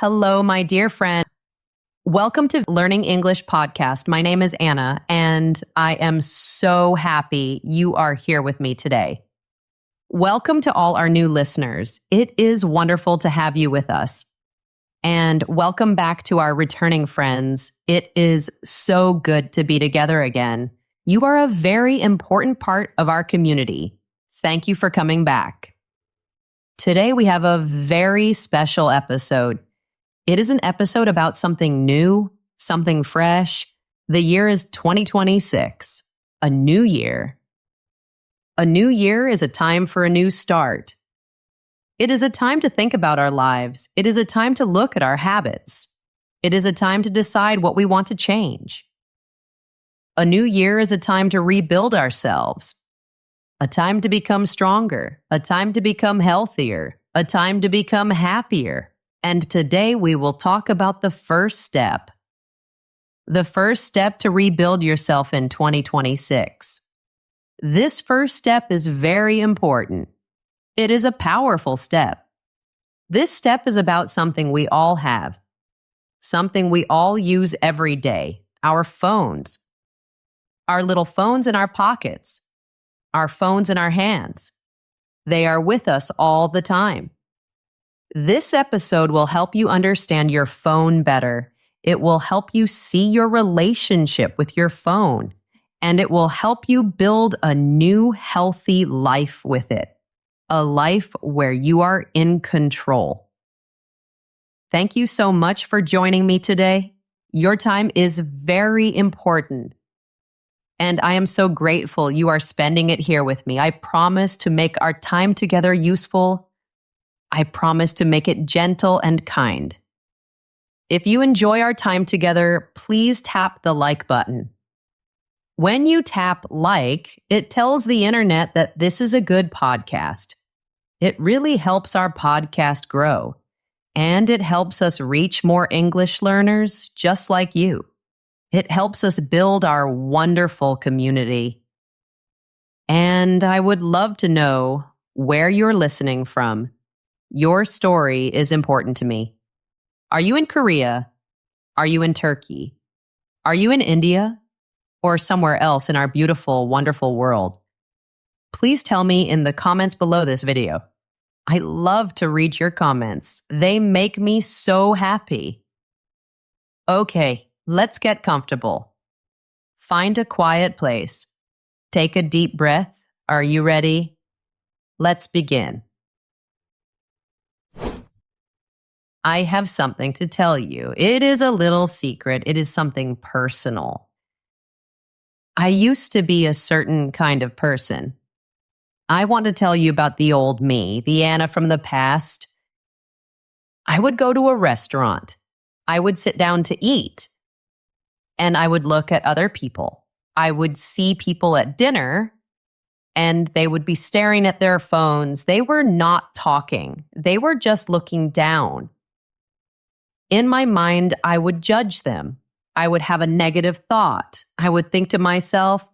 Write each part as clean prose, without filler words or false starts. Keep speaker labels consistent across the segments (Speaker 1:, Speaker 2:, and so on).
Speaker 1: Hello, my dear friend. Welcome to Learning English Podcast. My name is Anna, and I am so happy you are here with me today. Welcome to all our new listeners. It is wonderful to have you with us. And welcome back to our returning friends. It is so good to be together again. You are a very important part of our community. Thank you for coming back. Today we have a very special episode. It is an episode about something new, something fresh. The year is 2026, a new year. A new year is a time for a new start. It is a time to think about our lives. It is a time to look at our habits. It is a time to decide what we want to change. A new year is a time to rebuild ourselves, a time to become stronger, a time to become healthier, a time to become happier. And today we will talk about the first step. The first step to rebuild yourself in 2026. This first step is very important. It is a powerful step. This step is about something we all have, something we all use every day, our phones. Our little phones in our pockets, our phones in our hands. They are with us all the time. This episode will help you understand your phone better. It will help you see your relationship with your phone, and it will help you build a new, healthy life with it, a life where you are in control. Thank you so much for joining me today. Your time is very important, and I am so grateful you are spending it here with me. I promise to make our time together useful. I promise to make it gentle and kind. If you enjoy our time together, please tap the like button. When you tap like, it tells the internet that this is a good podcast. It really helps our podcast grow, and it helps us reach more English learners just like you. It helps us build our wonderful community. And I would love to know where you're listening from. Your story is important to me. Are you in Korea? Are you in Turkey? Are you in India? Or somewhere else in our beautiful, wonderful world? Please tell me in the comments below this video. I love to read your comments. They make me so happy. Okay, let's get comfortable. Find a quiet place. Take a deep breath. Are you ready? Let's begin. I have something to tell you. It is a little secret. It is something personal. I used to be a certain kind of person. I want to tell you about the old me, the Anna from the past. I would go to a restaurant. I would sit down to eat. And I would look at other people. I would see people at dinner, and they would be staring at their phones. They were not talking. They were just looking down. In my mind, I would judge them. I would have a negative thought. I would think to myself,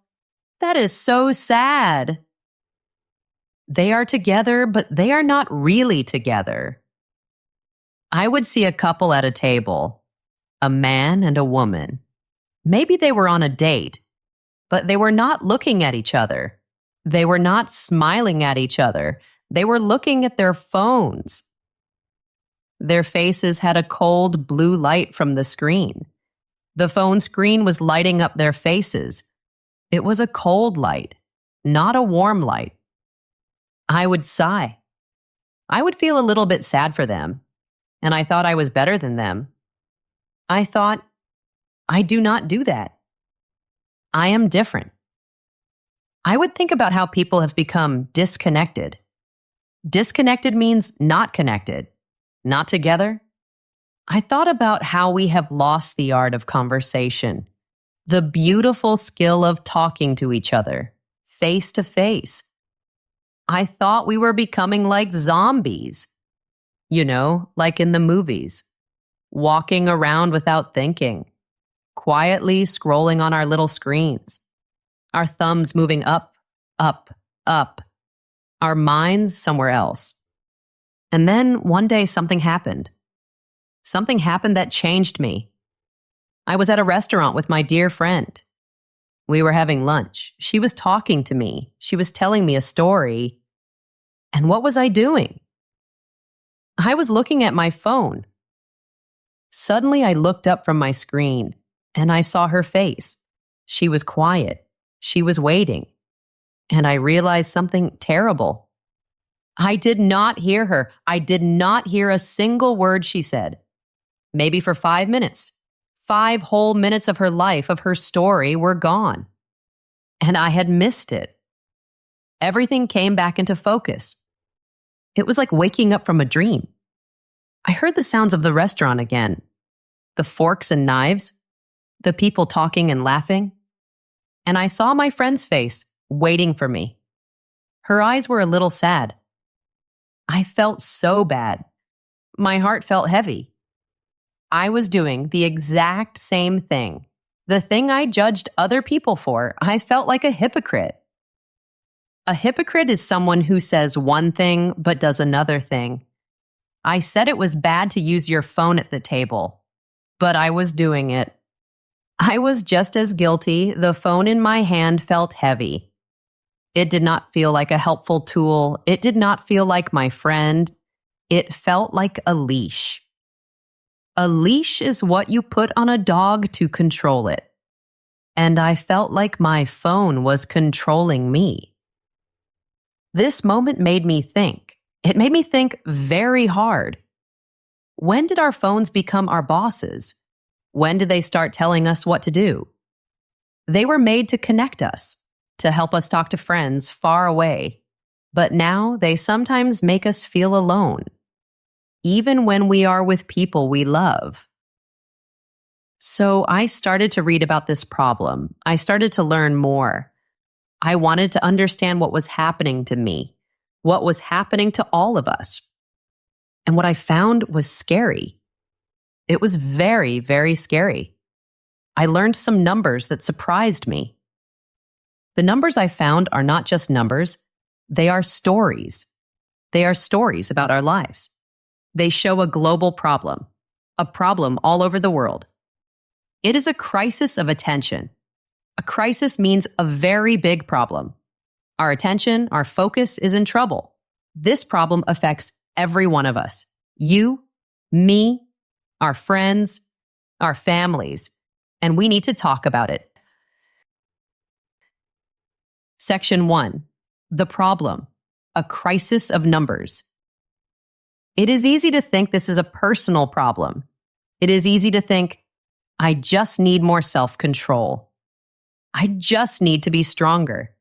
Speaker 1: that is so sad. They are together, but they are not really together. I would see a couple at a table, a man and a woman. Maybe they were on a date, but they were not looking at each other. They were not smiling at each other. They were looking at their phones. Their faces had a cold blue light from the screen. The phone screen was lighting up their faces. It was a cold light, not a warm light. I would sigh. I would feel a little bit sad for them, and I thought I was better than them. I thought, I do not do that. I am different. I would think about how people have become disconnected. Disconnected means not connected, not together. I thought about how we have lost the art of conversation, the beautiful skill of talking to each other, face to face. I thought we were becoming like zombies, like in the movies, walking around without thinking, quietly scrolling on our little screens, our thumbs moving up, up, up, our minds somewhere else. And then one day something happened. Something happened that changed me. I was at a restaurant with my dear friend. We were having lunch. She was talking to me. She was telling me a story. And what was I doing? I was looking at my phone. Suddenly, I looked up from my screen and I saw her face. She was quiet. She was waiting. And I realized something terrible. I did not hear her. I did not hear a single word she said. Maybe for 5 minutes. 5 whole minutes of her life, of her story, were gone. And I had missed it. Everything came back into focus. It was like waking up from a dream. I heard the sounds of the restaurant again. The forks and knives. The people talking and laughing. And I saw my friend's face, waiting for me. Her eyes were a little sad. I felt so bad. My heart felt heavy. I was doing the exact same thing. The thing I judged other people for. I felt like a hypocrite. A hypocrite is someone who says one thing but does another thing. I said it was bad to use your phone at the table, but I was doing it. I was just as guilty. The phone in my hand felt heavy. It did not feel like a helpful tool. It did not feel like my friend. It felt like a leash. A leash is what you put on a dog to control it. And I felt like my phone was controlling me. This moment made me think. It made me think very hard. When did our phones become our bosses? When did they start telling us what to do? They were made to connect us, to help us talk to friends far away. But now they sometimes make us feel alone, even when we are with people we love. So I started to read about this problem. I started to learn more. I wanted to understand what was happening to me, what was happening to all of us. And what I found was scary. It was very, very scary. I learned some numbers that surprised me. The numbers I found are not just numbers, they are stories. They are stories about our lives. They show a global problem, a problem all over the world. It is a crisis of attention. A crisis means a very big problem. Our attention, our focus is in trouble. This problem affects every one of us. You, me, our friends, our families, and we need to talk about it. Section 1. The problem. A crisis of numbers. It is easy to think this is a personal problem. It is easy to think, I just need more self-control. I just need to be stronger.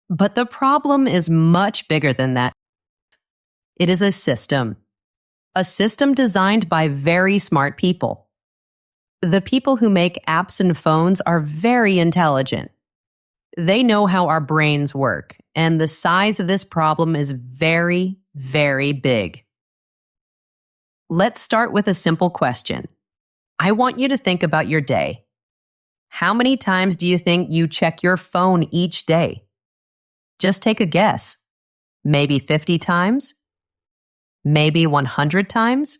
Speaker 1: But the problem is much bigger than that. It is a system designed by very smart people. The people who make apps and phones are very intelligent. They know how our brains work, and the size of this problem is very, very big. Let's start with a simple question. I want you to think about your day. How many times do you think you check your phone each day? Just take a guess. Maybe 50 times? Maybe 100 times?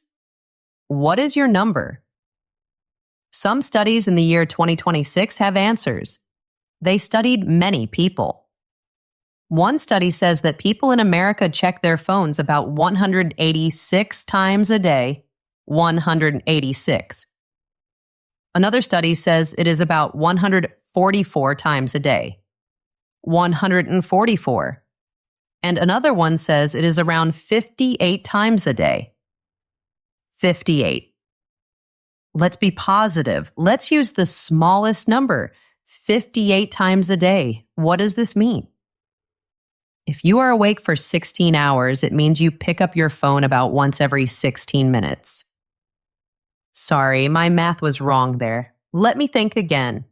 Speaker 1: What is your number? Some studies in the year 2026 have answers. They studied many people. One study says that people in America check their phones about 186 times a day. 186. Another study says it is about 144 times a day. 144. And another one says it is around 58 times a day. 58. Let's be positive. Let's use the smallest number. 58 times a day. What does this mean? If you are awake for 16 hours, it means you pick up your phone about once every 16 minutes. Sorry, my math was wrong there. Let me think again.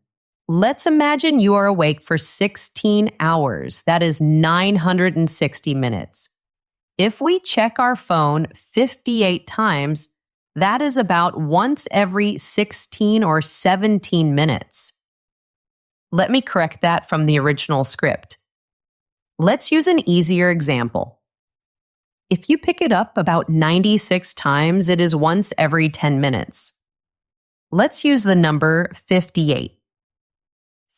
Speaker 1: Let's imagine you are awake for 16 hours. That is 960 minutes. If we check our phone 58 times, that is about once every 16 or 17 minutes. Let me correct that from the original script. Let's use an easier example. If you pick it up about 96 times, it is once every 10 minutes. Let's use the number 58.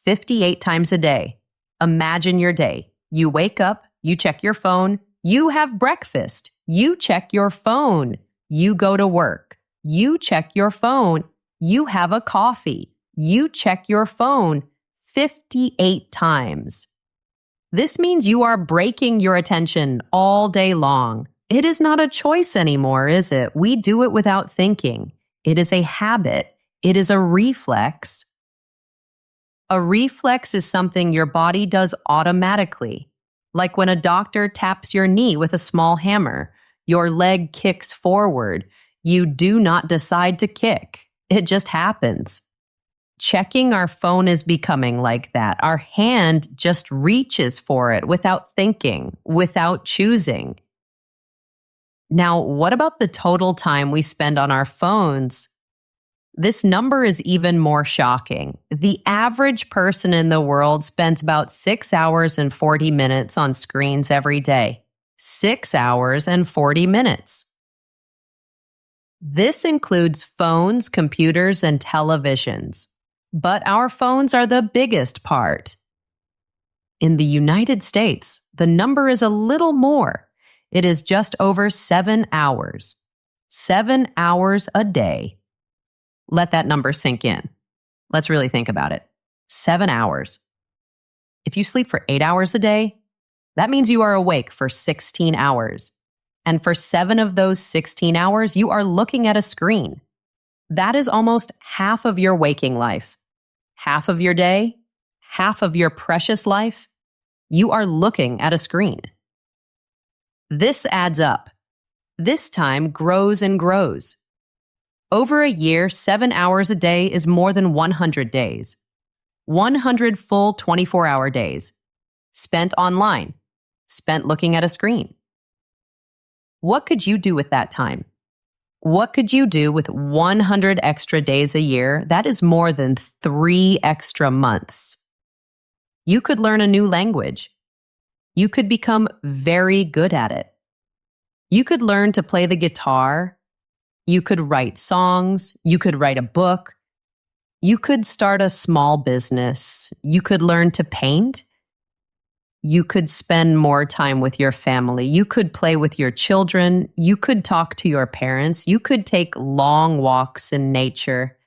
Speaker 1: 58 times a day. Imagine your day. You wake up, you check your phone, you have breakfast, you check your phone, you go to work, you check your phone, you have a coffee, you check your phone 58 times. This means you are breaking your attention all day long. It is not a choice anymore, is it? We do it without thinking. It is a habit. It is a reflex. A reflex is something your body does automatically. Like when a doctor taps your knee with a small hammer, your leg kicks forward. You do not decide to kick. It just happens. Checking our phone is becoming like that. Our hand just reaches for it without thinking, without choosing. Now, what about the total time we spend on our phones? This number is even more shocking. The average person in the world spends about 6 hours and 40 minutes on screens every day. 6 hours and 40 minutes. This includes phones, computers, and televisions. But our phones are the biggest part. In the United States, the number is a little more. It is just over 7 hours. 7 hours a day. Let that number sink in. Let's really think about it. 7 hours. If you sleep for 8 hours a day, that means you are awake for 16 hours. And for 7 of those 16 hours, you are looking at a screen. That is almost half of your waking life. Half of your day, half of your precious life, you are looking at a screen. This adds up. This time grows and grows. Over a year, 7 hours a day is more than 100 days. 100 full 24-hour days. Spent online. Spent looking at a screen. What could you do with that time? What could you do with 100 extra days a year? That is more than 3 extra months. You could learn a new language. You could become very good at it. You could learn to play the guitar. You could write songs. You could write a book. You could start a small business. You could learn to paint. You could spend more time with your family. You could play with your children. You could talk to your parents. You could take long walks in nature.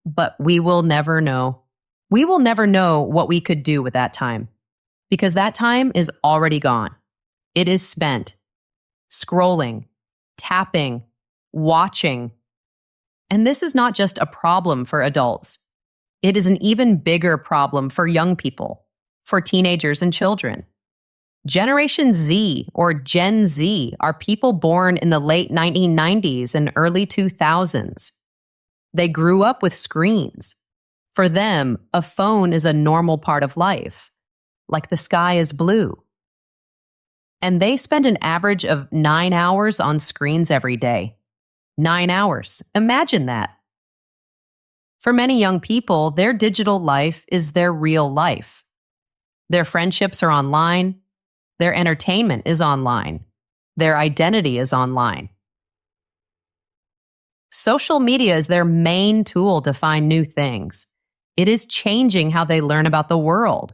Speaker 1: But we will never know. We will never know what we could do with that time because that time is already gone. It is spent scrolling, tapping, watching. And this is not just a problem for adults. It is an even bigger problem for young people. For teenagers and children. Generation Z or Gen Z are people born in the late 1990s and early 2000s. They grew up with screens. For them, a phone is a normal part of life, like the sky is blue. And they spend an average of 9 hours on screens every day. 9 hours. Imagine that. For many young people, their digital life is their real life. Their friendships are online. Their entertainment is online. Their identity is online. Social media is their main tool to find new things. It is changing how they learn about the world.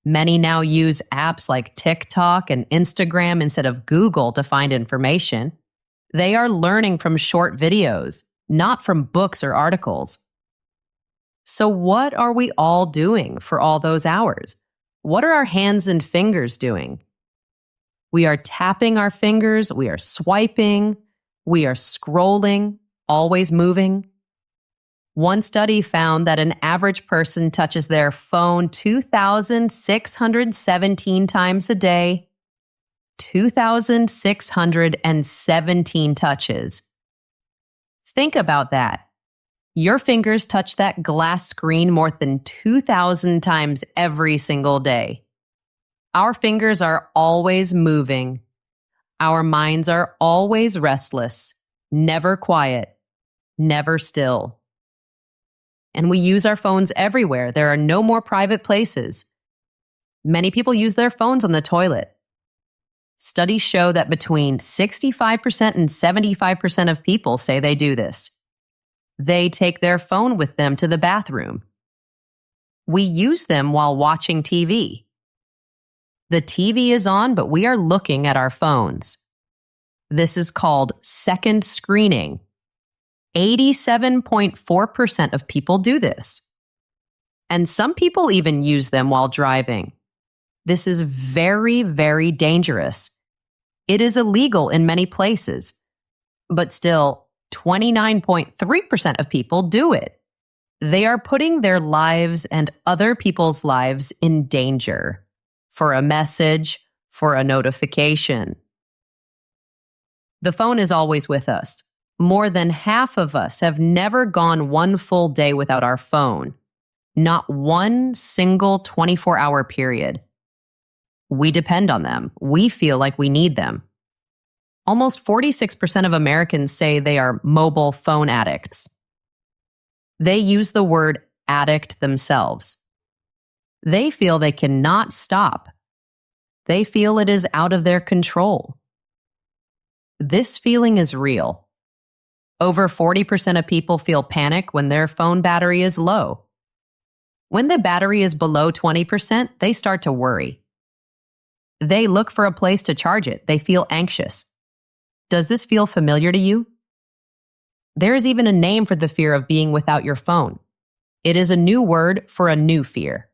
Speaker 1: Many now use apps like TikTok and Instagram instead of Google to find information. They are learning from short videos, not from books or articles. So what are we all doing for all those hours? What are our hands and fingers doing? We are tapping our fingers, we are swiping, we are scrolling, always moving. One study found that an average person touches their phone 2,617 times a day. 2,617 touches. Think about that. Your fingers touch that glass screen more than 2,000 times every single day. Our fingers are always moving. Our minds are always restless, never quiet, never still. And we use our phones everywhere. There are no more private places. Many people use their phones on the toilet. Studies show that between 65% and 75% of people say they do this. They take their phone with them to the bathroom. We use them while watching TV. The TV is on, but we are looking at our phones. This is called second screening. 87.4% of people do this. And some people even use them while driving. This is very, very dangerous. It is illegal in many places, but still, 29.3% of people do it. They are putting their lives and other people's lives in danger for a message, for a notification. The phone is always with us. More than half of us have never gone one full day without our phone. Not one single 24-hour period. We depend on them. We feel like we need them. Almost 46% of Americans say they are mobile phone addicts. They use the word addict themselves. They feel they cannot stop. They feel it is out of their control. This feeling is real. Over 40% of people feel panic when their phone battery is low. When the battery is below 20%, they start to worry. They look for a place to charge it. They feel anxious. Does this feel familiar to you? There is even a name for the fear of being without your phone. It is a new word for a new fear.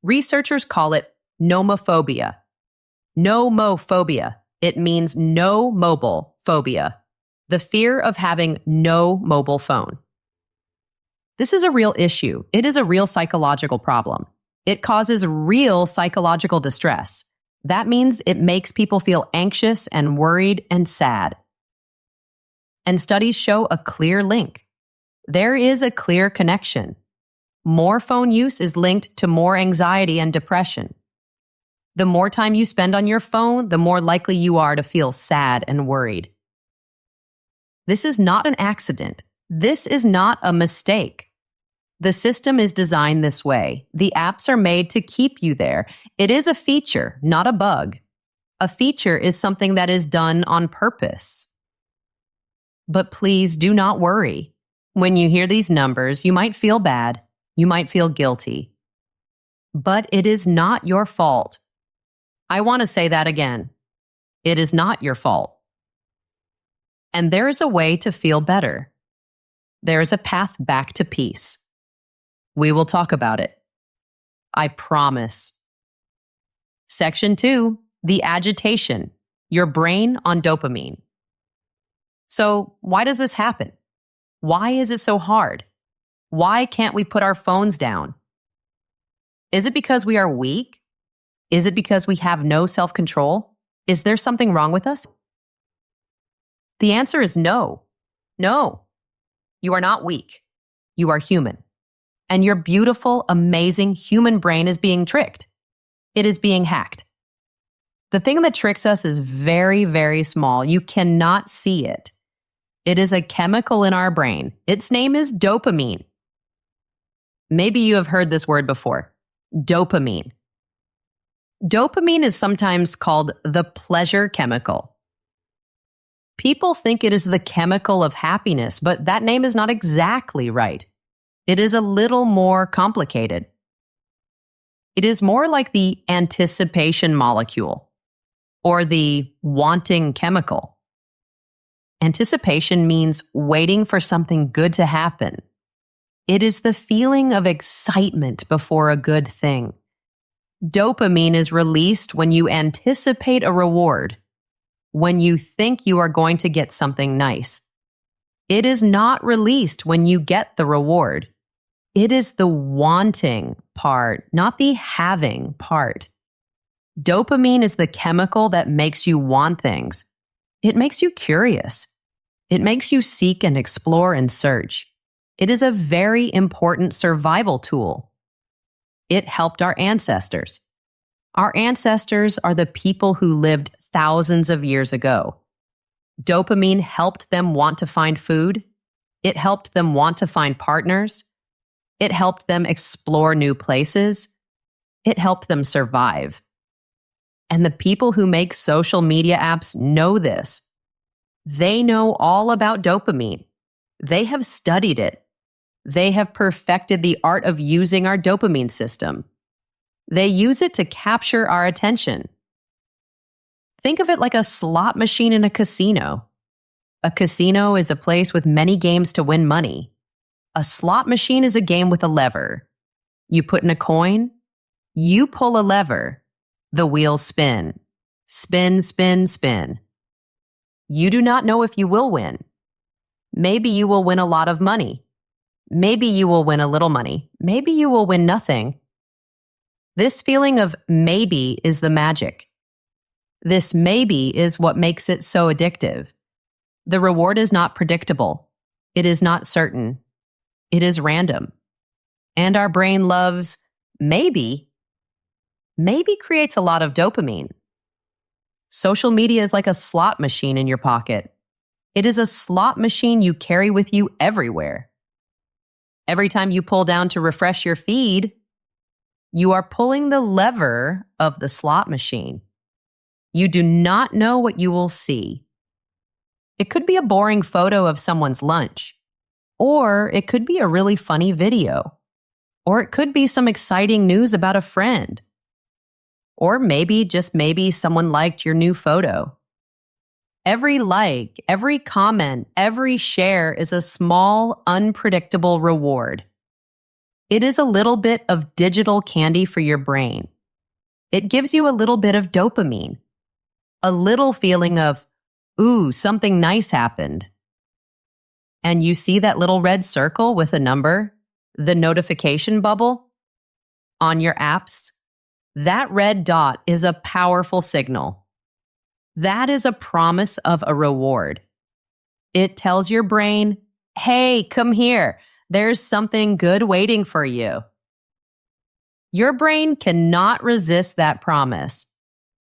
Speaker 1: Researchers call it nomophobia. Nomophobia. It means no mobile phobia. The fear of having no mobile phone. This is a real issue. It is a real psychological problem. It causes real psychological distress. That means it makes people feel anxious and worried and sad. And studies show a clear link. There is a clear connection. More phone use is linked to more anxiety and depression. The more time you spend on your phone, the more likely you are to feel sad and worried. This is not an accident. This is not a mistake. The system is designed this way. The apps are made to keep you there. It is a feature, not a bug. A feature is something that is done on purpose. But please do not worry. When you hear these numbers, you might feel bad. You might feel guilty. But it is not your fault. I want to say that again. It is not your fault. And there is a way to feel better. There is a path back to peace. We will talk about it. I promise. Section 2, the agitation, your brain on dopamine. So, why does this happen? Why is it so hard? Why can't we put our phones down? Is it because we are weak? Is it because we have no self-control? Is there something wrong with us? The answer is no. No. You are not weak. You are human. And your beautiful, amazing human brain is being tricked. It is being hacked. The thing that tricks us is very, very small. You cannot see it. It is a chemical in our brain. Its name is dopamine. Maybe you have heard this word before. Dopamine. Dopamine is sometimes called the pleasure chemical. People think it is the chemical of happiness, but that name is not exactly right. It is a little more complicated. It is more like the anticipation molecule or the wanting chemical. Anticipation means waiting for something good to happen. It is the feeling of excitement before a good thing. Dopamine is released when you anticipate a reward, when you think you are going to get something nice. It is not released when you get the reward. It is the wanting part, not the having part. Dopamine is the chemical that makes you want things. It makes you curious. It makes you seek and explore and search. It is a very important survival tool. It helped our ancestors. Our ancestors are the people who lived thousands of years ago. Dopamine helped them want to find food. It helped them want to find partners. It helped them explore new places. It helped them survive. And the people who make social media apps know this. They know all about dopamine. They have studied it. They have perfected the art of using our dopamine system. They use it to capture our attention. Think of it like a slot machine in a casino. A casino is a place with many games to win money. A slot machine is a game with a lever. You put in a coin, you pull a lever, the wheels spin. Spin, spin, spin. You do not know if you will win. Maybe you will win a lot of money. Maybe you will win a little money. Maybe you will win nothing. This feeling of maybe is the magic. This maybe is what makes it so addictive. The reward is not predictable. It is not certain. It is random. And our brain loves maybe. Maybe creates a lot of dopamine. Social media is like a slot machine in your pocket. It is a slot machine you carry with you everywhere. Every time you pull down to refresh your feed, you are pulling the lever of the slot machine. You do not know what you will see. It could be a boring photo of someone's lunch, or it could be a really funny video, or it could be some exciting news about a friend, or maybe, just maybe, someone liked your new photo. Every like, every comment, every share is a small, unpredictable reward. It is a little bit of digital candy for your brain. It gives you a little bit of dopamine, a little feeling of, ooh, something nice happened. And you see that little red circle with a number, the notification bubble on your apps? That red dot is a powerful signal. That is a promise of a reward. It tells your brain, hey, come here. There's something good waiting for you. Your brain cannot resist that promise.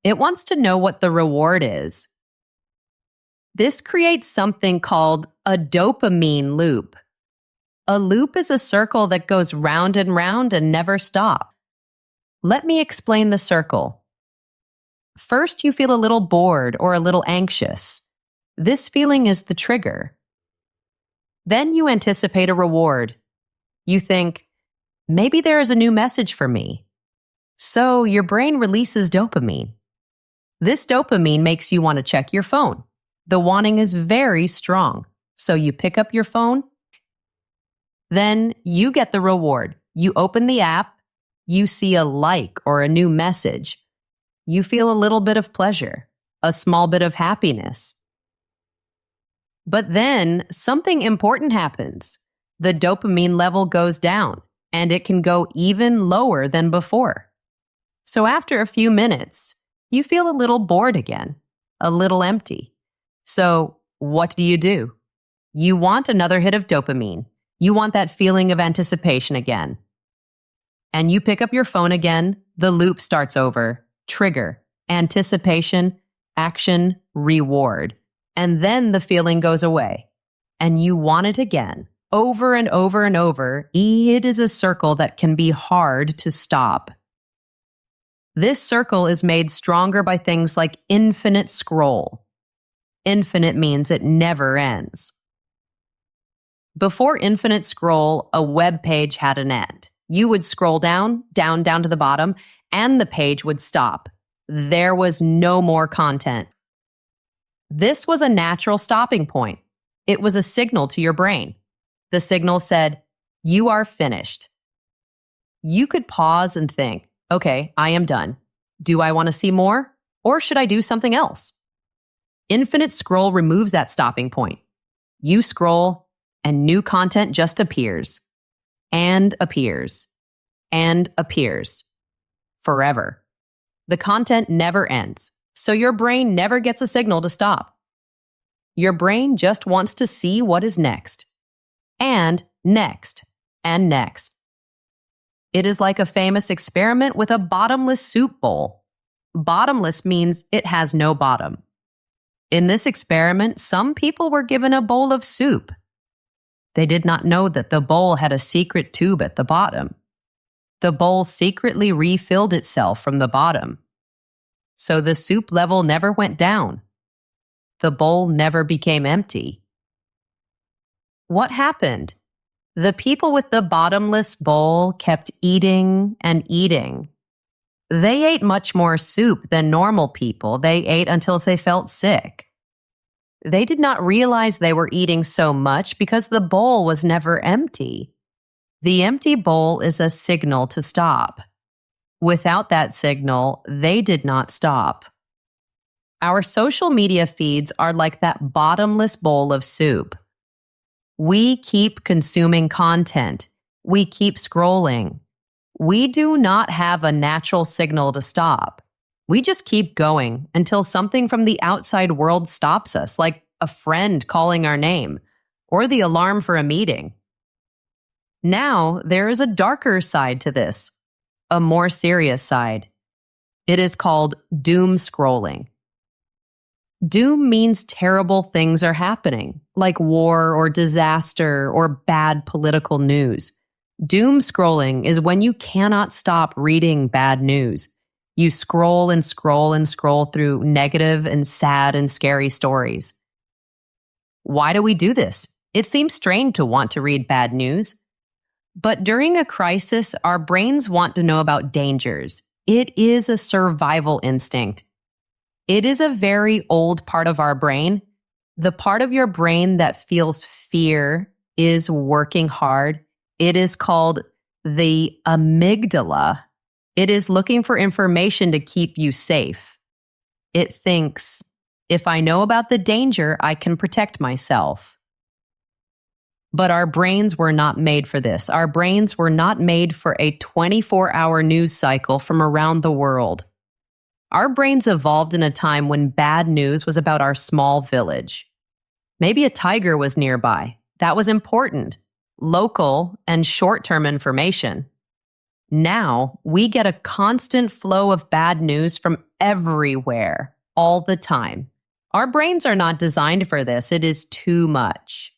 Speaker 1: It wants to know what the reward is. This creates something called a dopamine loop. A loop is a circle that goes round and round and never stops. Let me explain the circle. First, you feel a little bored or a little anxious. This feeling is the trigger. Then you anticipate a reward. You think, maybe there is a new message for me. So your brain releases dopamine. This dopamine makes you want to check your phone. The wanting is very strong. So you pick up your phone. Then you get the reward. You open the app. You see a like or a new message. You feel a little bit of pleasure, a small bit of happiness. But then something important happens. The dopamine level goes down, and it can go even lower than before. So after a few minutes, you feel a little bored again, a little empty. So what do? You want another hit of dopamine. You want that feeling of anticipation again. And you pick up your phone again, the loop starts over. Trigger, anticipation, action, reward. And then the feeling goes away. And you want it again, over and over and over. It is a circle that can be hard to stop. This circle is made stronger by things like infinite scroll. Infinite means it never ends. Before infinite scroll, a web page had an end. You would scroll down to the bottom, and the page would stop. There was no more content. This was a natural stopping point. It was a signal to your brain. The signal said, you are finished. You could pause and think, okay, I am done. Do I want to see more? Or should I do something else? Infinite scroll removes that stopping point. You scroll, and new content just appears, and appears, and appears. Forever. The content never ends, so your brain never gets a signal to stop. Your brain just wants to see what is next, and next, and next. It is like a famous experiment with a bottomless soup bowl. Bottomless means it has no bottom. In this experiment, some people were given a bowl of soup. They did not know that the bowl had a secret tube at the bottom. The bowl secretly refilled itself from the bottom. So the soup level never went down. The bowl never became empty. What happened? The people with the bottomless bowl kept eating and eating. They ate much more soup than normal people. They ate until they felt sick. They did not realize they were eating so much because the bowl was never empty. The empty bowl is a signal to stop. Without that signal, they did not stop. Our social media feeds are like that bottomless bowl of soup. We keep consuming content. We keep scrolling. We do not have a natural signal to stop. We just keep going until something from the outside world stops us, like a friend calling our name or the alarm for a meeting. Now, there is a darker side to this, a more serious side. It is called doom scrolling. Doom means terrible things are happening, like war or disaster or bad political news. Doom scrolling is when you cannot stop reading bad news. You scroll and scroll and scroll through negative and sad and scary stories. Why do we do this? It seems strange to want to read bad news. But during a crisis, our brains want to know about dangers. It is a survival instinct. It is a very old part of our brain. The part of your brain that feels fear is working hard. It is called the amygdala. It is looking for information to keep you safe. It thinks, if I know about the danger, I can protect myself. But our brains were not made for this. Our brains were not made for a 24-hour news cycle from around the world. Our brains evolved in a time when bad news was about our small village. Maybe a tiger was nearby. That was important, local and short-term information. Now, we get a constant flow of bad news from everywhere, all the time. Our brains are not designed for this. It is too much.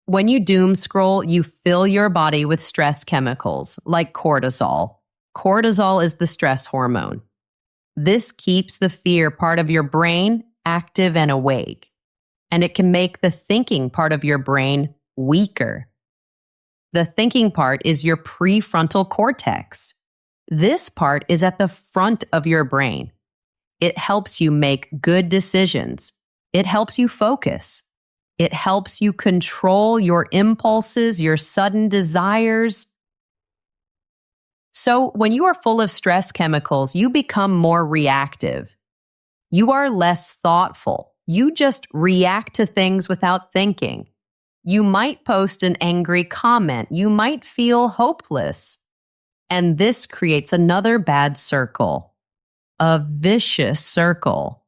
Speaker 1: When you doom scroll, you fill your body with stress chemicals, like cortisol. Cortisol is the stress hormone. This keeps the fear part of your brain active and awake, and it can make the thinking part of your brain weaker. The thinking part is your prefrontal cortex. This part is at the front of your brain. It helps you make good decisions. It helps you focus. It helps you control your impulses, your sudden desires. So when you are full of stress chemicals, you become more reactive. You are less thoughtful. You just react to things without thinking. You might post an angry comment. You might feel hopeless. And this creates another bad circle, a vicious circle.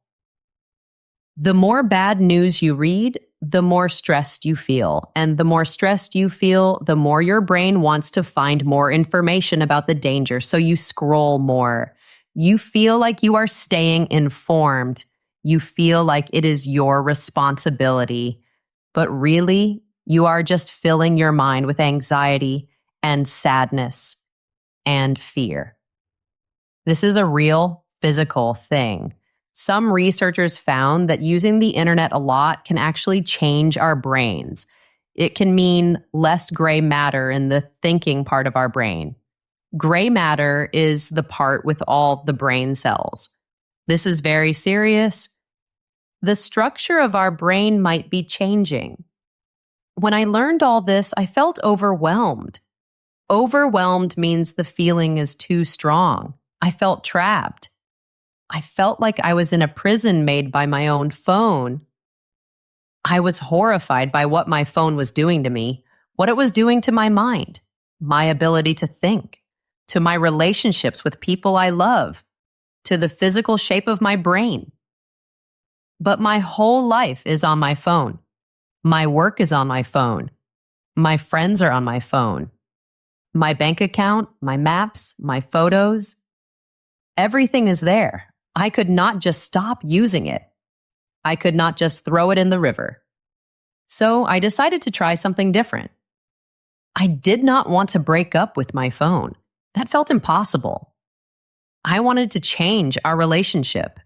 Speaker 1: The more bad news you read, the more stressed you feel. And the more stressed you feel, the more your brain wants to find more information about the danger. So you scroll more. You feel like you are staying informed. You feel like it is your responsibility. But really, you are just filling your mind with anxiety and sadness and fear. This is a real physical thing. Some researchers found that using the internet a lot can actually change our brains. It can mean less gray matter in the thinking part of our brain. Gray matter is the part with all the brain cells. This is very serious. The structure of our brain might be changing. When I learned all this, I felt overwhelmed. Overwhelmed means the feeling is too strong. I felt trapped. I felt like I was in a prison made by my own phone. I was horrified by what my phone was doing to me, what it was doing to my mind, my ability to think, to my relationships with people I love, to the physical shape of my brain. But my whole life is on my phone. My work is on my phone. My friends are on my phone. My bank account, my maps, my photos. Everything is there. I could not just stop using it. I could not just throw it in the river. So I decided to try something different. I did not want to break up with my phone. That felt impossible. I wanted to change our relationship.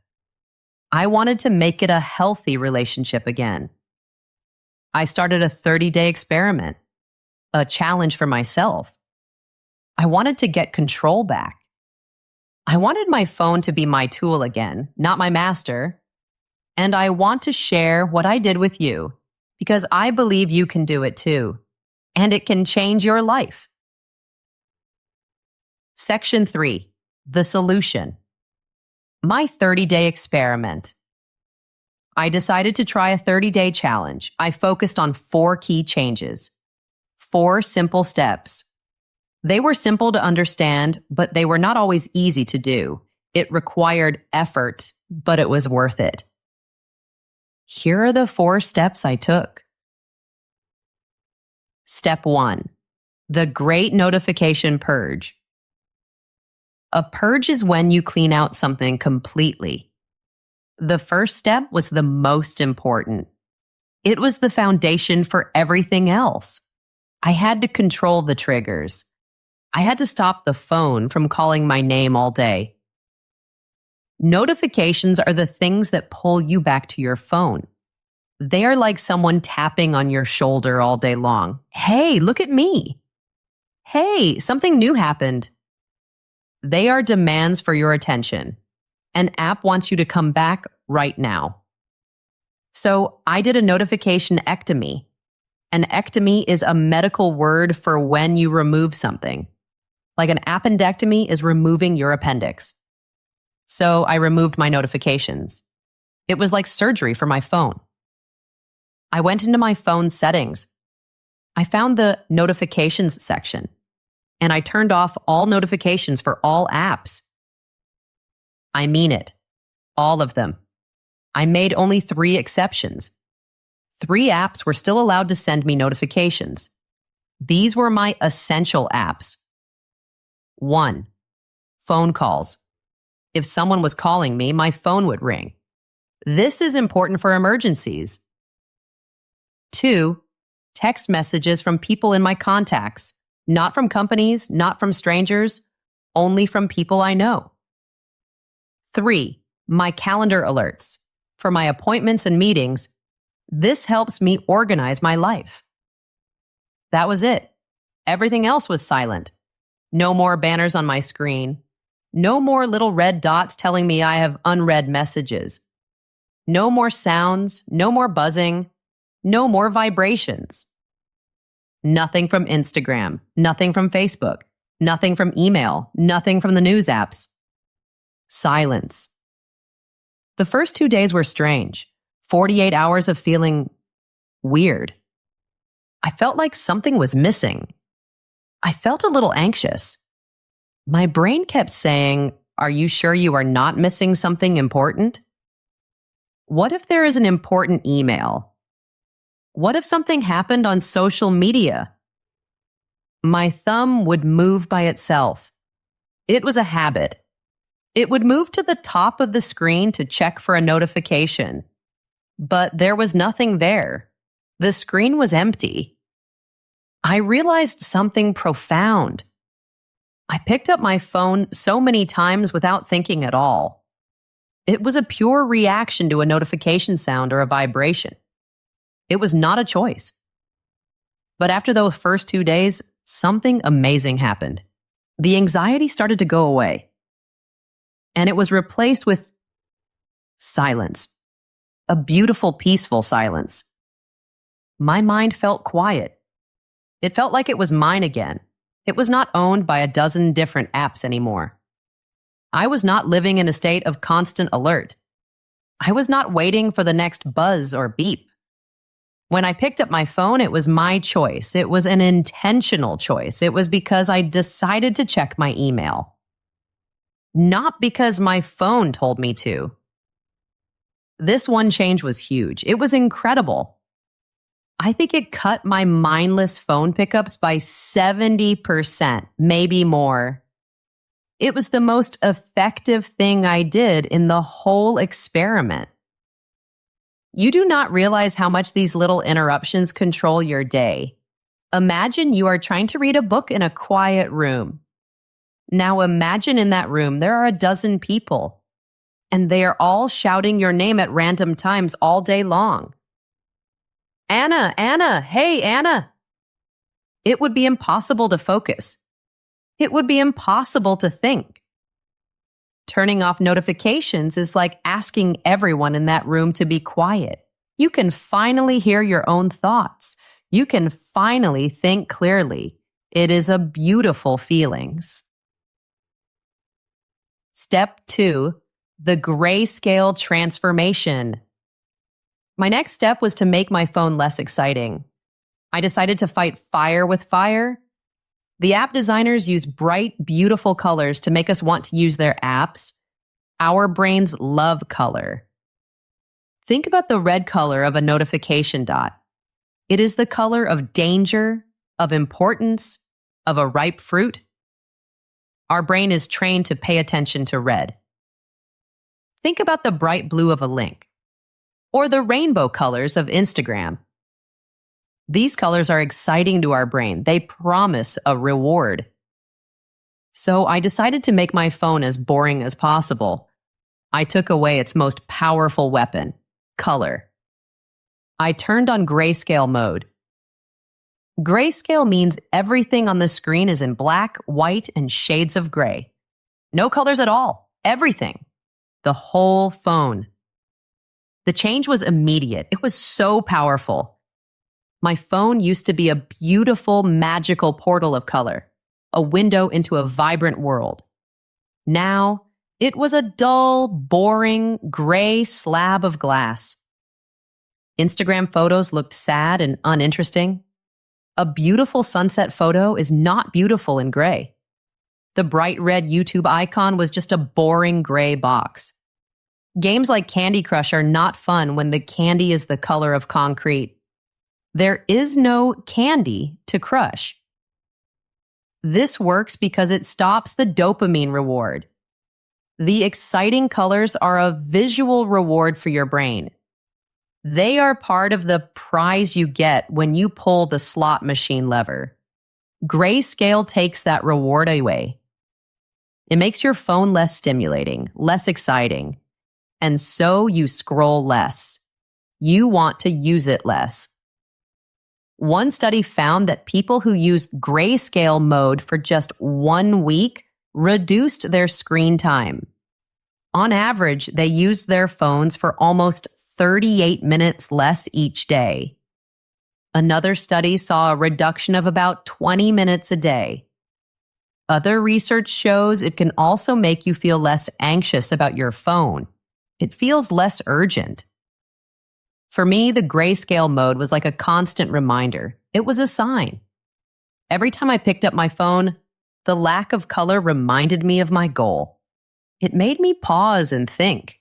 Speaker 1: I wanted to make it a healthy relationship again. I started a 30-day experiment, a challenge for myself. I wanted to get control back. I wanted my phone to be my tool again, not my master. And I want to share what I did with you because I believe you can do it too, and it can change your life. Section 3, the solution. My 30-day experiment. I decided to try a 30-day challenge. I focused on 4 key changes, 4 simple steps. They were simple to understand, but they were not always easy to do. It required effort, but it was worth it. Here are the 4 steps I took. Step 1, the Great Notification Purge. A purge is when you clean out something completely. The first step was the most important. It was the foundation for everything else. I had to control the triggers. I had to stop the phone from calling my name all day. Notifications are the things that pull you back to your phone. They are like someone tapping on your shoulder all day long. Hey, look at me. Hey, something new happened. They are demands for your attention. An app wants you to come back right now. So I did a notification-ectomy. An ectomy is a medical word for when you remove something. Like an appendectomy is removing your appendix. So I removed my notifications. It was like surgery for my phone. I went into my phone settings. I found the notifications section, and I turned off all notifications for all apps. I mean it. All of them. I made only 3 exceptions. 3 apps were still allowed to send me notifications. These were my essential apps. 1. Phone calls. If someone was calling me, my phone would ring. This is important for emergencies. 2. Text messages from people in my contacts. Not from companies, not from strangers, only from people I know. 3. My calendar alerts. For my appointments and meetings, this helps me organize my life. That was it. Everything else was silent. No more banners on my screen. No more little red dots telling me I have unread messages. No more sounds, no more buzzing, no more vibrations. Nothing from Instagram, nothing from Facebook, nothing from email, nothing from the news apps. Silence. The first 2 days were strange. 48 hours of feeling weird. I felt like something was missing. I felt a little anxious. My brain kept saying, "Are you sure you are not missing something important? What if there is an important email? What if something happened on social media?" My thumb would move by itself. It was a habit. It would move to the top of the screen to check for a notification. But there was nothing there. The screen was empty. I realized something profound. I picked up my phone so many times without thinking at all. It was a pure reaction to a notification sound or a vibration. It was not a choice. But after those first 2 days, something amazing happened. The anxiety started to go away. And it was replaced with silence. A beautiful, peaceful silence. My mind felt quiet. It felt like it was mine again. It was not owned by a dozen different apps anymore. I was not living in a state of constant alert. I was not waiting for the next buzz or beep. When I picked up my phone, it was my choice. It was an intentional choice. It was because I decided to check my email. Not because my phone told me to. This one change was huge. It was incredible. I think it cut my mindless phone pickups by 70%, maybe more. It was the most effective thing I did in the whole experiment. You do not realize how much these little interruptions control your day. Imagine you are trying to read a book in a quiet room. Now imagine in that room there are a dozen people, and they are all shouting your name at random times all day long. Anna, Anna, hey, Anna. It would be impossible to focus. It would be impossible to think. Turning off notifications is like asking everyone in that room to be quiet. You can finally hear your own thoughts. You can finally think clearly. It is a beautiful feeling. Step 2, the grayscale transformation. My next step was to make my phone less exciting. I decided to fight fire with fire. The app designers use bright, beautiful colors to make us want to use their apps. Our brains love color. Think about the red color of a notification dot. It is the color of danger, of importance, of a ripe fruit. Our brain is trained to pay attention to red. Think about the bright blue of a link, or the rainbow colors of Instagram. These colors are exciting to our brain. They promise a reward. So I decided to make my phone as boring as possible. I took away its most powerful weapon, color. I turned on grayscale mode. Grayscale means everything on the screen is in black, white, and shades of gray. No colors at all. Everything. The whole phone. The change was immediate. It was so powerful. My phone used to be a beautiful, magical portal of color, a window into a vibrant world. Now, it was a dull, boring, gray slab of glass. Instagram photos looked sad and uninteresting. A beautiful sunset photo is not beautiful in gray. The bright red YouTube icon was just a boring gray box. Games like Candy Crush are not fun when the candy is the color of concrete. There is no candy to crush. This works because it stops the dopamine reward. The exciting colors are a visual reward for your brain. They are part of the prize you get when you pull the slot machine lever. Grayscale takes that reward away. It makes your phone less stimulating, less exciting, and so you scroll less. You want to use it less. One study found that people who used grayscale mode for just 1 week reduced their screen time. On average, they used their phones for almost 38 minutes less each day. Another study saw a reduction of about 20 minutes a day. Other research shows it can also make you feel less anxious about your phone. It feels less urgent. For me, the grayscale mode was like a constant reminder. It was a sign. Every time I picked up my phone, the lack of color reminded me of my goal. It made me pause and think,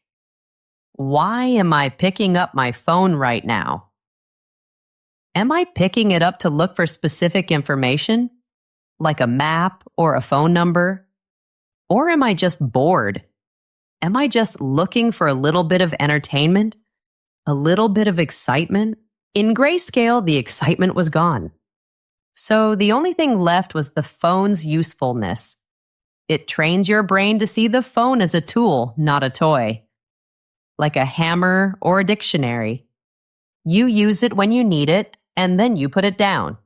Speaker 1: why am I picking up my phone right now? Am I picking it up to look for specific information, like a map or a phone number? Or am I just bored? Am I just looking for a little bit of entertainment? A little bit of excitement? In grayscale, the excitement was gone. So the only thing left was the phone's usefulness. It trains your brain to see the phone as a tool, not a toy. Like a hammer or a dictionary. You use it when you need it, and then you put it down.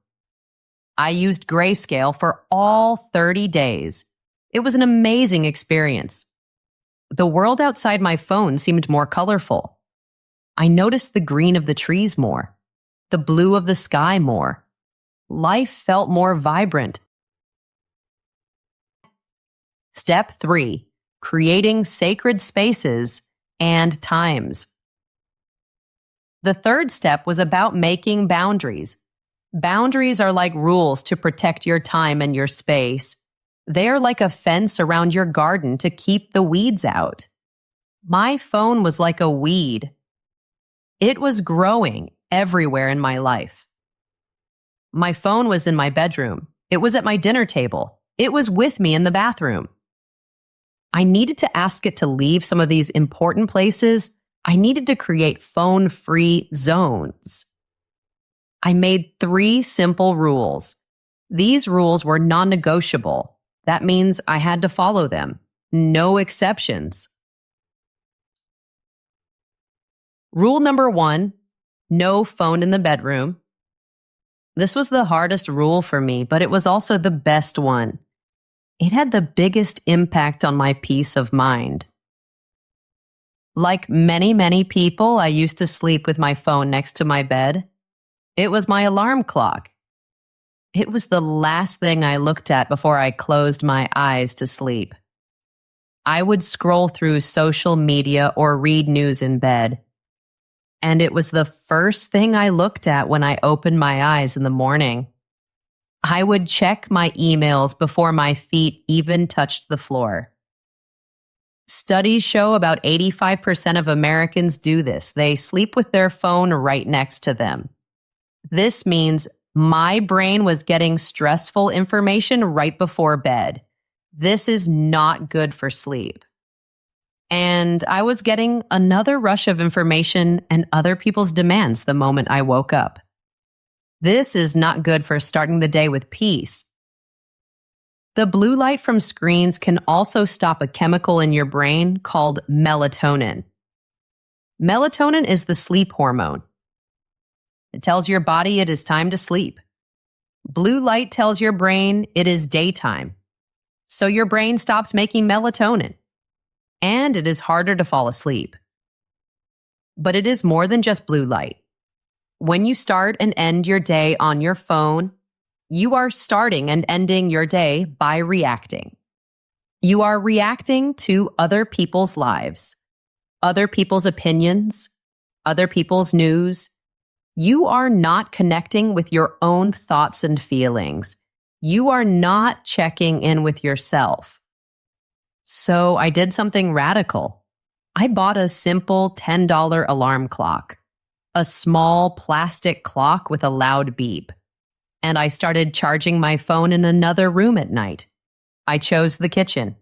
Speaker 1: I used grayscale for all 30 days. It was an amazing experience. The world outside my phone seemed more colorful. I noticed the green of the trees more, the blue of the sky more. Life felt more vibrant. Step 3, creating sacred spaces and times. The third step was about making boundaries. Boundaries are like rules to protect your time and your space. They are like a fence around your garden to keep the weeds out. My phone was like a weed. It was growing everywhere in my life. My phone was in my bedroom. It was at my dinner table. It was with me in the bathroom. I needed to ask it to leave some of these important places. I needed to create phone-free zones. I made 3 simple rules. These rules were non-negotiable. That means I had to follow them. No exceptions. Rule number 1, no phone in the bedroom. This was the hardest rule for me, but it was also the best one. It had the biggest impact on my peace of mind. Like many people, I used to sleep with my phone next to my bed. It was my alarm clock. It was the last thing I looked at before I closed my eyes to sleep. I would scroll through social media or read news in bed. And it was the first thing I looked at when I opened my eyes in the morning. I would check my emails before my feet even touched the floor. Studies show about 85% of Americans do this. They sleep with their phone right next to them. This means my brain was getting stressful information right before bed. This is not good for sleep. And I was getting another rush of information and other people's demands the moment I woke up. This is not good for starting the day with peace. The blue light from screens can also stop a chemical in your brain called melatonin. Melatonin is the sleep hormone. It tells your body it is time to sleep. Blue light tells your brain it is daytime. So your brain stops making melatonin. And it is harder to fall asleep. But it is more than just blue light. When you start and end your day on your phone, you are starting and ending your day by reacting. You are reacting to other people's lives, other people's opinions, other people's news. You are not connecting with your own thoughts and feelings. You are not checking in with yourself. So I did something radical. I bought a simple $10 alarm clock, a small plastic clock with a loud beep. And I started charging my phone in another room at night. I chose the kitchen.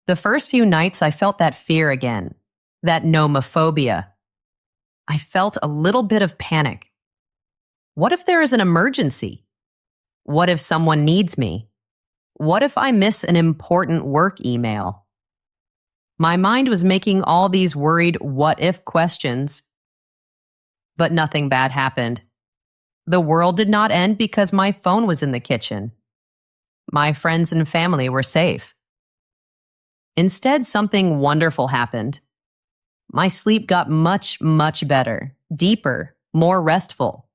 Speaker 1: The first few nights I felt that fear again, that nomophobia. I felt a little bit of panic. What if there is an emergency? What if someone needs me? What if I miss an important work email? My mind was making all these worried what-if questions. But nothing bad happened. The world did not end because my phone was in the kitchen. My friends and family were safe. Instead, something wonderful happened. My sleep got much better, deeper, more restful.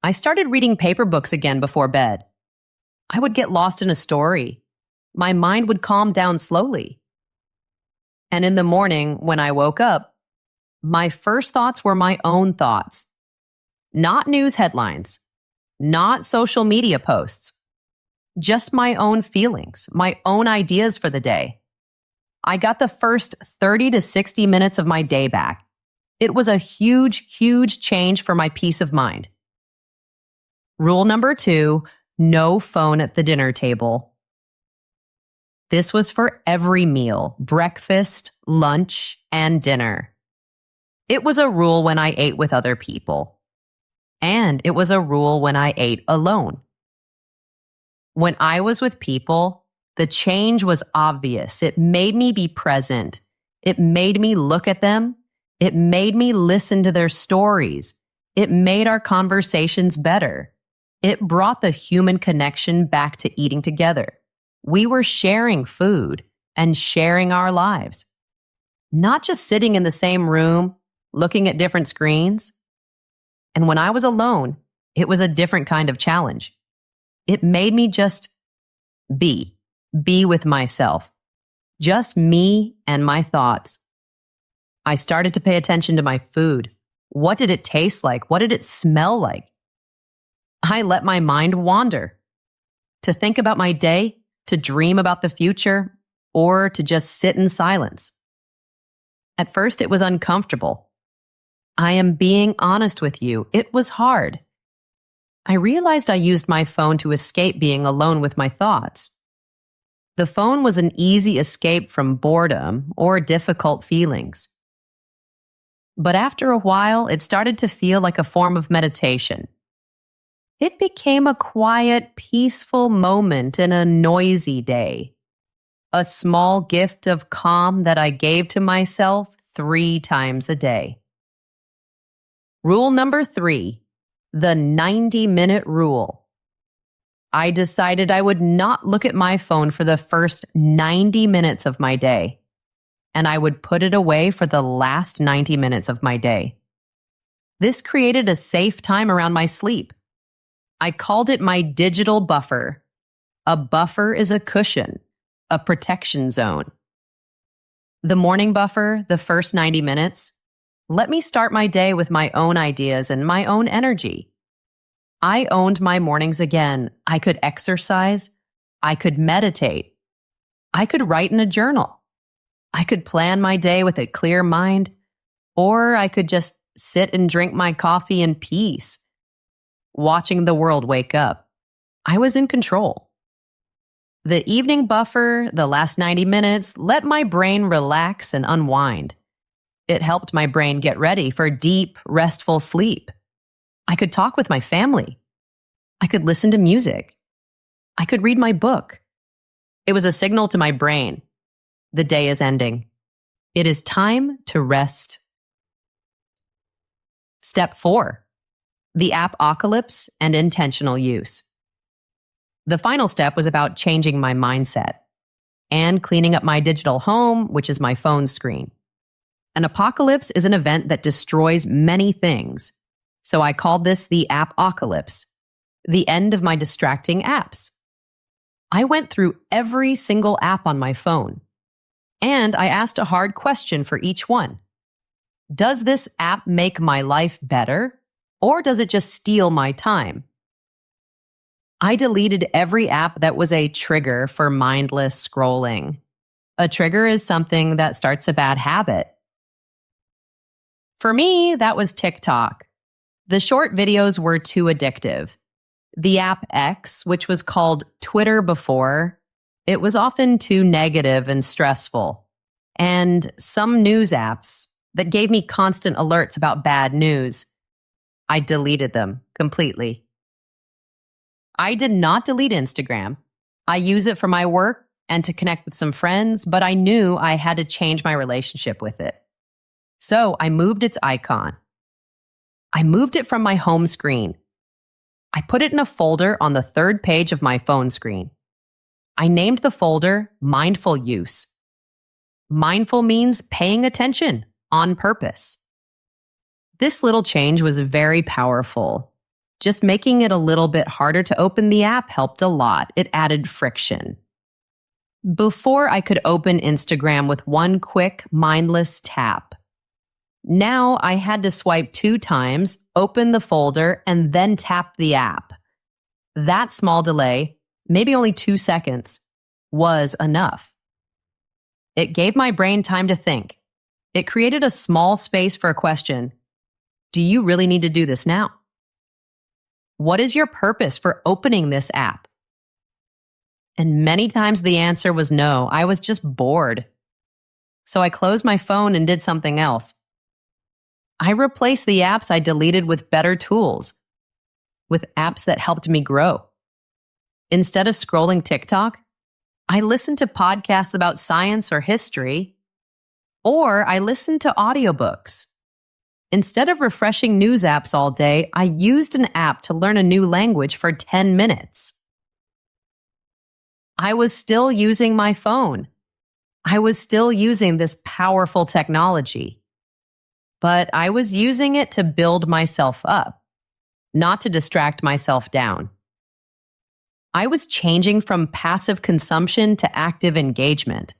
Speaker 1: I started reading paper books again before bed. I would get lost in a story. My mind would calm down slowly. And in the morning, when I woke up, my first thoughts were my own thoughts. Not news headlines, not social media posts, just my own feelings, my own ideas for the day. I got the first 30 to 60 minutes of my day back. It was a huge change for my peace of mind. Rule number 2, no phone at the dinner table. This was for every meal, breakfast, lunch, and dinner. It was a rule when I ate with other people. And it was a rule when I ate alone. When I was with people, the change was obvious. It made me be present. It made me look at them. It made me listen to their stories. It made our conversations better. It brought the human connection back to eating together. We were sharing food and sharing our lives. Not just sitting in the same room, looking at different screens. And when I was alone, it was a different kind of challenge. It made me just be with myself. Just me and my thoughts. I started to pay attention to my food. What did it taste like? What did it smell like? I let my mind wander. To think about my day, to dream about the future, or to just sit in silence. At first, it was uncomfortable. I am being honest with you. It was hard. I realized I used my phone to escape being alone with my thoughts. The phone was an easy escape from boredom or difficult feelings. But after a while, it started to feel like a form of meditation. It became a quiet, peaceful moment in a noisy day. A small gift of calm that I gave to myself 3 times a day. Rule number 3, the 90-minute rule. I decided I would not look at my phone for the first 90 minutes of my day, and I would put it away for the last 90 minutes of my day. This created a safe time around my sleep. I called it my digital buffer. A buffer is a cushion, a protection zone. The morning buffer, the first 90 minutes, let me start my day with my own ideas and my own energy. I owned my mornings again. I could exercise. I could meditate. I could write in a journal. I could plan my day with a clear mind, or I could just sit and drink my coffee in peace, watching the world wake up. I was in control. The evening buffer, the last 90 minutes, let my brain relax and unwind. It helped my brain get ready for deep, restful sleep. I could talk with my family. I could listen to music. I could read my book. It was a signal to my brain. The day is ending. It is time to rest. Step 4, the apocalypse and intentional use. The final step was about changing my mindset and cleaning up my digital home, which is my phone screen. An apocalypse is an event that destroys many things. So I called this the apocalypse, the end of my distracting apps. I went through every single app on my phone, and I asked a hard question for each one. Does this app make my life better, or does it just steal my time? I deleted every app that was a trigger for mindless scrolling. A trigger is something that starts a bad habit. For me, that was TikTok. The short videos were too addictive. The app X, which was called Twitter before, it was often too negative and stressful. And some news apps that gave me constant alerts about bad news, I deleted them completely. I did not delete Instagram. I use it for my work and to connect with some friends, but I knew I had to change my relationship with it. So I moved its icon. I moved it from my home screen. I put it in a folder on the 3rd page of my phone screen. I named the folder Mindful Use. Mindful means paying attention on purpose. This little change was very powerful. Just making it a little bit harder to open the app helped a lot. It added friction. Before I could open Instagram with one quick, mindless tap. Now I had to swipe 2 times, open the folder, and then tap the app. That small delay, maybe only 2 seconds, was enough. It gave my brain time to think. It created a small space for a question. Do you really need to do this now? What is your purpose for opening this app? And many times the answer was no. I was just bored. So I closed my phone and did something else. I replaced the apps I deleted with better tools, with apps that helped me grow. Instead of scrolling TikTok, I listened to podcasts about science or history, or I listened to audiobooks. Instead of refreshing news apps all day, I used an app to learn a new language for 10 minutes. I was still using my phone. I was still using this powerful technology. But I was using it to build myself up, not to distract myself down. I was changing from passive consumption to active engagement.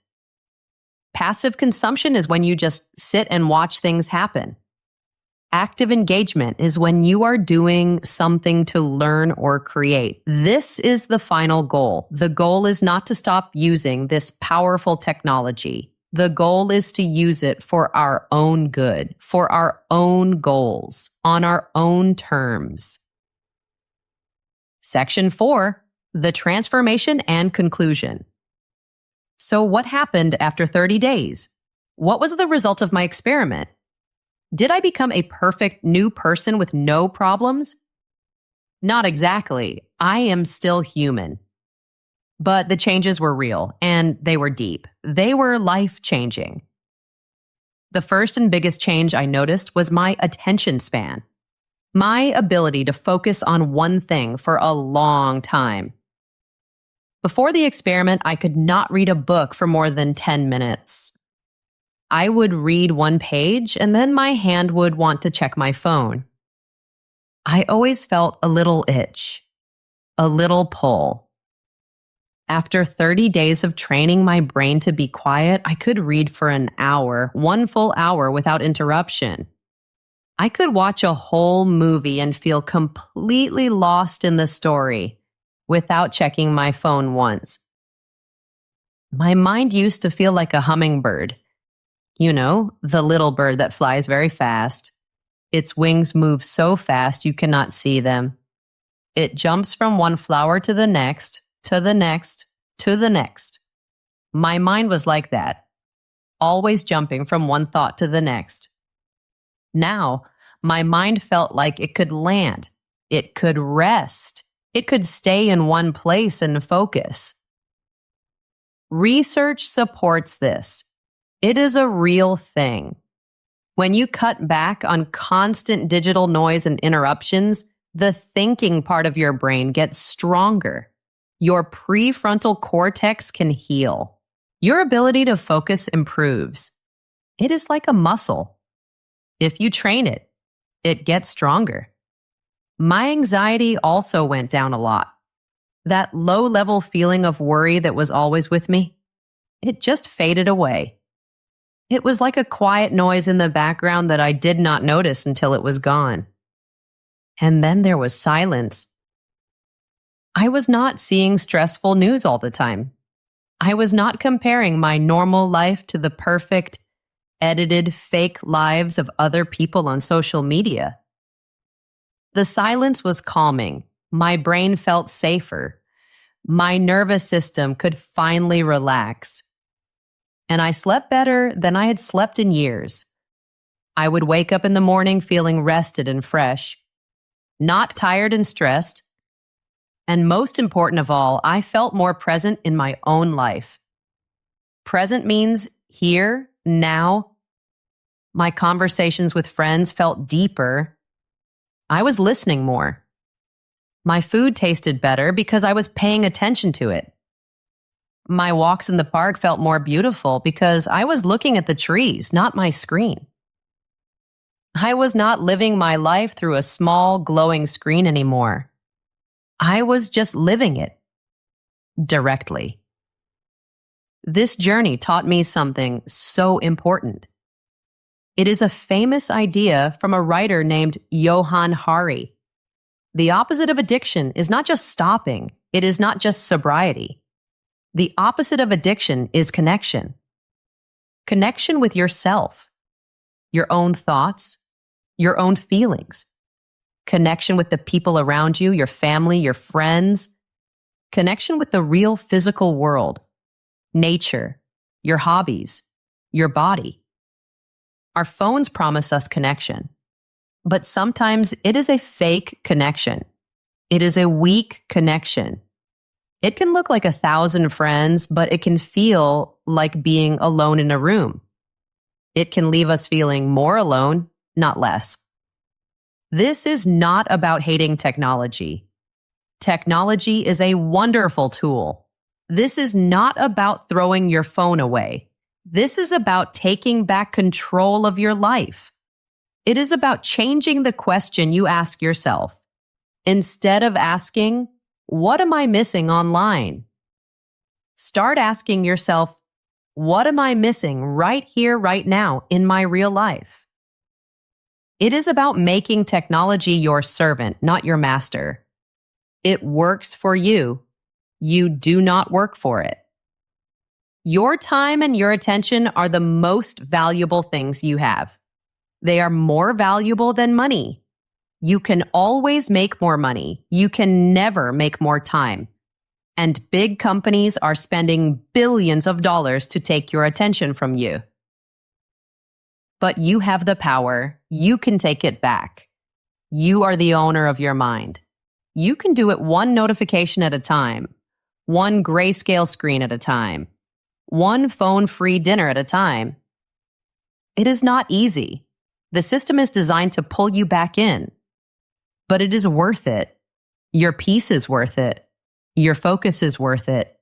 Speaker 1: Passive consumption is when you just sit and watch things happen. Active engagement is when you are doing something to learn or create. This is the final goal. The goal is not to stop using this powerful technology. The goal is to use it for our own good, for our own goals, on our own terms. Section 4, the transformation and conclusion. So what happened after 30 days? What was the result of my experiment? Did I become a perfect new person with no problems? Not exactly. I am still human. But the changes were real and they were deep. They were life-changing. The first and biggest change I noticed was my attention span. My ability to focus on one thing for a long time. Before the experiment, I could not read a book for more than 10 minutes. I would read one page and then my hand would want to check my phone. I always felt a little itch, a little pull. After 30 days of training my brain to be quiet, I could read for an hour, one full hour without interruption. I could watch a whole movie and feel completely lost in the story without checking my phone once. My mind used to feel like a hummingbird. You know, the little bird that flies very fast. Its wings move so fast you cannot see them. It jumps from one flower to the next, to the next, to the next. My mind was like that, always jumping from one thought to the next. Now, my mind felt like it could land, it could rest, it could stay in one place and focus. Research supports this. It is a real thing. When you cut back on constant digital noise and interruptions, the thinking part of your brain gets stronger. Your prefrontal cortex can heal. Your ability to focus improves. It is like a muscle. If you train it, it gets stronger. My anxiety also went down a lot. That low-level feeling of worry that was always with me, it just faded away. It was like a quiet noise in the background that I did not notice until it was gone. And then there was silence. I was not seeing stressful news all the time. I was not comparing my normal life to the perfect, edited, fake lives of other people on social media. The silence was calming. My brain felt safer. My nervous system could finally relax. And I slept better than I had slept in years. I would wake up in the morning feeling rested and fresh, not tired and stressed. And most important of all, I felt more present in my own life. Present means here, now. My conversations with friends felt deeper. I was listening more. My food tasted better because I was paying attention to it. My walks in the park felt more beautiful because I was looking at the trees, not my screen. I was not living my life through a small, glowing screen anymore. I was just living it directly. This journey taught me something so important. It is a famous idea from a writer named Johann Hari. The opposite of addiction is not just stopping, it is not just sobriety. The opposite of addiction is connection. Connection with yourself, your own thoughts, your own feelings. Connection with the people around you, your family, your friends. Connection with the real physical world, nature, your hobbies, your body. Our phones promise us connection, but sometimes it is a fake connection. It is a weak connection. It can look like 1,000 friends, but it can feel like being alone in a room. It can leave us feeling more alone, not less. This is not about hating technology. Technology is a wonderful tool. This is not about throwing your phone away. This is about taking back control of your life. It is about changing the question you ask yourself. Instead of asking, "What am I missing online?" Start asking yourself, "What am I missing right here, right now, in my real life?" It is about making technology your servant, not your master. It works for you. You do not work for it. Your time and your attention are the most valuable things you have. They are more valuable than money. You can always make more money. You can never make more time. And big companies are spending billions of dollars to take your attention from you. But you have the power. You can take it back. You are the owner of your mind. You can do it one notification at a time, one grayscale screen at a time, one phone-free dinner at a time. It is not easy. The system is designed to pull you back in, but it is worth it. Your peace is worth it. Your focus is worth it.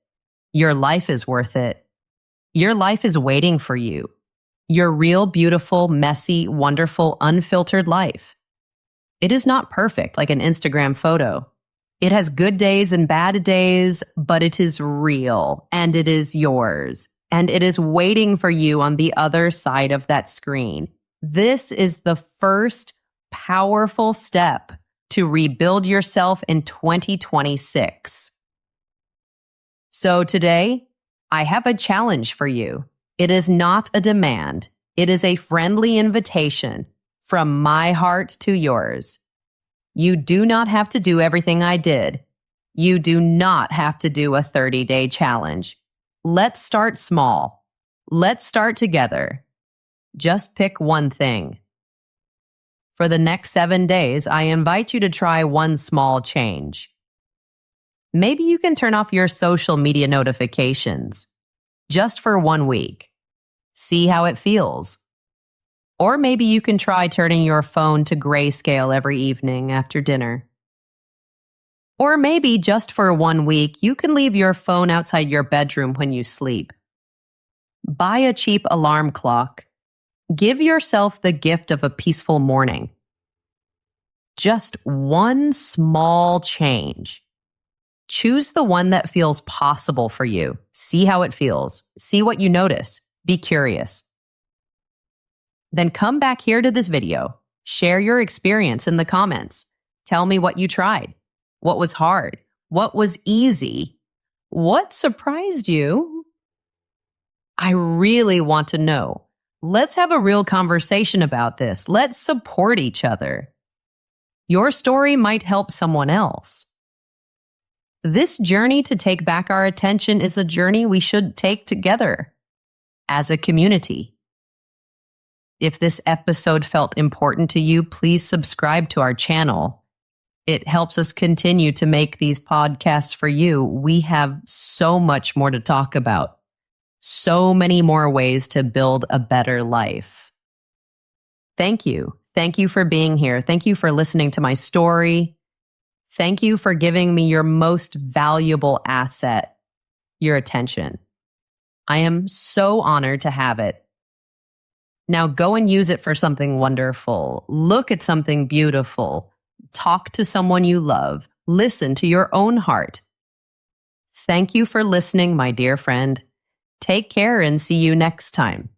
Speaker 1: Your life is worth it. Your life is waiting for you. Your real, beautiful, messy, wonderful, unfiltered life. It is not perfect like an Instagram photo. It has good days and bad days, but it is real and it is yours. And it is waiting for you on the other side of that screen. This is the first powerful step to rebuild yourself in 2026. So today, I have a challenge for you. It is not a demand. It is a friendly invitation from my heart to yours. You do not have to do everything I did. You do not have to do a 30-day challenge. Let's start small. Let's start together. Just pick one thing. For the next 7 days, I invite you to try one small change. Maybe you can turn off your social media notifications just for 1 week. See how it feels. Or maybe you can try turning your phone to grayscale every evening after dinner. Or maybe just for 1 week, you can leave your phone outside your bedroom when you sleep. Buy a cheap alarm clock. Give yourself the gift of a peaceful morning. Just one small change. Choose the one that feels possible for you. See how it feels. See what you notice. Be curious. Then come back here to this video. Share your experience in the comments. Tell me what you tried. What was hard? What was easy? What surprised you? I really want to know. Let's have a real conversation about this. Let's support each other. Your story might help someone else. This journey to take back our attention is a journey we should take together as a community. If this episode felt important to you, please subscribe to our channel. It helps us continue to make these podcasts for you. We have so much more to talk about. So many more ways to build a better life. Thank you. Thank you for being here. Thank you for listening to my story. Thank you for giving me your most valuable asset, your attention. I am so honored to have it. Now go and use it for something wonderful. Look at something beautiful. Talk to someone you love. Listen to your own heart. Thank you for listening, my dear friend. Take care and see you next time.